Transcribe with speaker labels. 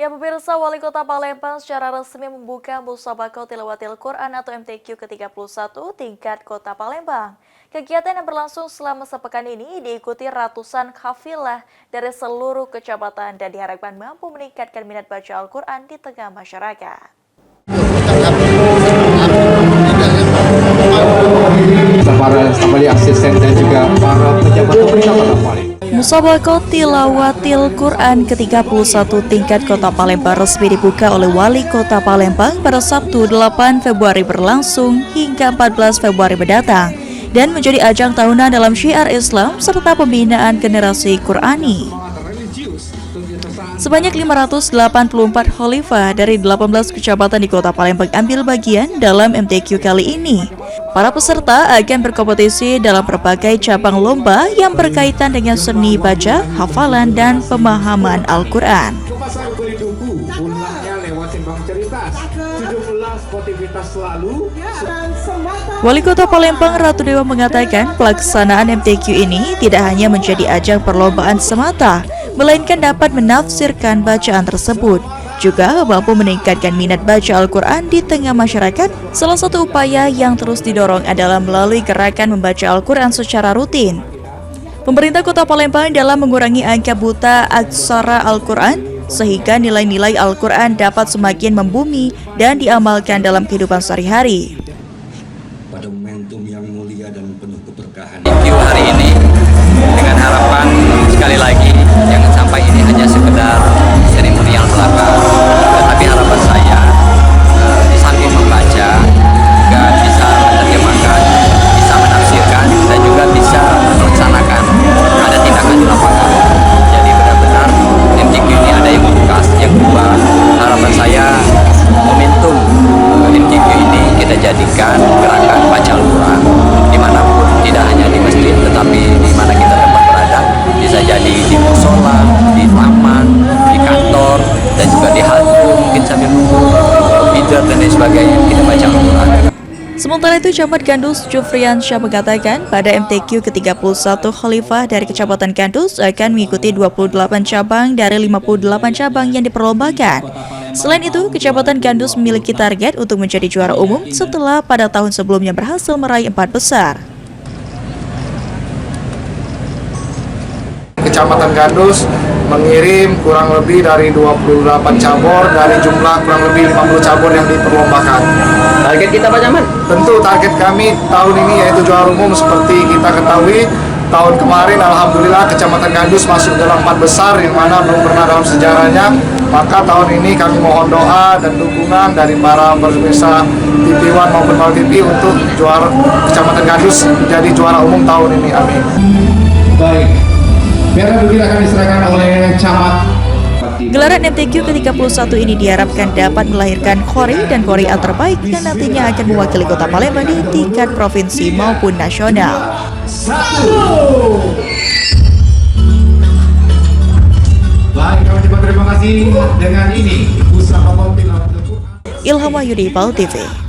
Speaker 1: Ya pemirsa, Wali Kota Palembang secara resmi membuka Musabaqah Tilawatil Quran atau MTQ ke-31 tingkat Kota Palembang. Kegiatan yang berlangsung selama sepekan ini diikuti ratusan kafilah dari seluruh kecamatan dan diharapkan mampu meningkatkan minat baca Al-Quran di tengah masyarakat.
Speaker 2: Para staf asisten dan juga para pejabat pemerintah Kota Palembang.
Speaker 1: Musabaqah Tilawatil Quran ke-31 tingkat Kota Palembang resmi dibuka oleh Wali Kota Palembang pada Sabtu 8 Februari berlangsung hingga 14 Februari mendatang dan menjadi ajang tahunan dalam syiar Islam serta pembinaan generasi Qurani. Sebanyak 584 khalifah dari 18 kecamatan di Kota Palembang ambil bagian dalam MTQ kali ini. Para peserta akan berkompetisi dalam berbagai cabang lomba yang berkaitan dengan seni baca, hafalan, dan pemahaman Al-Quran. Wali Kota Palembang Ratu Dewa mengatakan pelaksanaan MTQ ini tidak hanya menjadi ajang perlombaan semata, melainkan dapat menafsirkan bacaan tersebut, juga mampu meningkatkan minat baca Al-Quran di tengah masyarakat. Salah satu upaya yang terus didorong adalah melalui gerakan membaca Al-Quran secara rutin. Pemerintah Kota Palembang dalam mengurangi angka buta aksara Al-Quran, sehingga nilai-nilai Al-Quran dapat semakin membumi dan diamalkan dalam kehidupan sehari-hari.
Speaker 3: Pada momentum yang mulia dan penuh keberkahan
Speaker 4: hari ini, dengan harapan sekali lagi jangan sampai ini hanya sekedar seremonial belaka, tetapi harapan saya di samping membaca juga bisa menerjemahkan, bisa menafsirkan, dan juga bisa melaksanakan ada tindakan di lapangan. Jadi benar-benar MTQ ini ada yang membuka. Yang kedua, harapan saya momentum MTQ ini kita jadikan gerakan baca Al-Quran dimanapun, tidak hanya di masjid tetapi di mana kita tempat berada, bisa jadi di musola, di taman, di kantor, dan juga di halte, mungkin sambil nunggu komputer dan lain sebagainya kita baca Al-Quran.
Speaker 1: Sementara itu, Camat Gandus Jufriansyah mengatakan pada MTQ ke-31 khalifah dari Kecamatan Gandus akan mengikuti 28 cabang dari 58 cabang yang diperlombakan. Selain itu, Kecamatan Gandus memiliki target untuk menjadi juara umum setelah pada tahun sebelumnya berhasil meraih 4 besar.
Speaker 5: Kecamatan Gandus mengirim kurang lebih dari 28 cabur dari jumlah kurang lebih 50 cabur yang diperlombakan.
Speaker 4: Target kita Pak Camat?
Speaker 5: Tentu target kami tahun ini yaitu juara umum. Seperti kita ketahui, tahun kemarin Alhamdulillah Kecamatan Gandus masuk dalam 4 besar yang mana belum pernah dalam sejarahnya. Maka tahun ini kami mohon doa dan dukungan dari para pemirsa TV One maupun Mal TV untuk juara Kecamatan Gandus menjadi juara umum tahun ini. Amin.
Speaker 2: Baik, biarlah begini akan diserahkan oleh Camat.
Speaker 1: Gelaran MTQ ke-31 ini diharapkan dapat melahirkan Qori dan Qori'ah terbaik yang nantinya akan mewakili Kota Palembang di tingkat provinsi maupun nasional.
Speaker 2: Baik, kami terima kasih dengan ini.
Speaker 1: Ilham Wahyudi, PAL TV.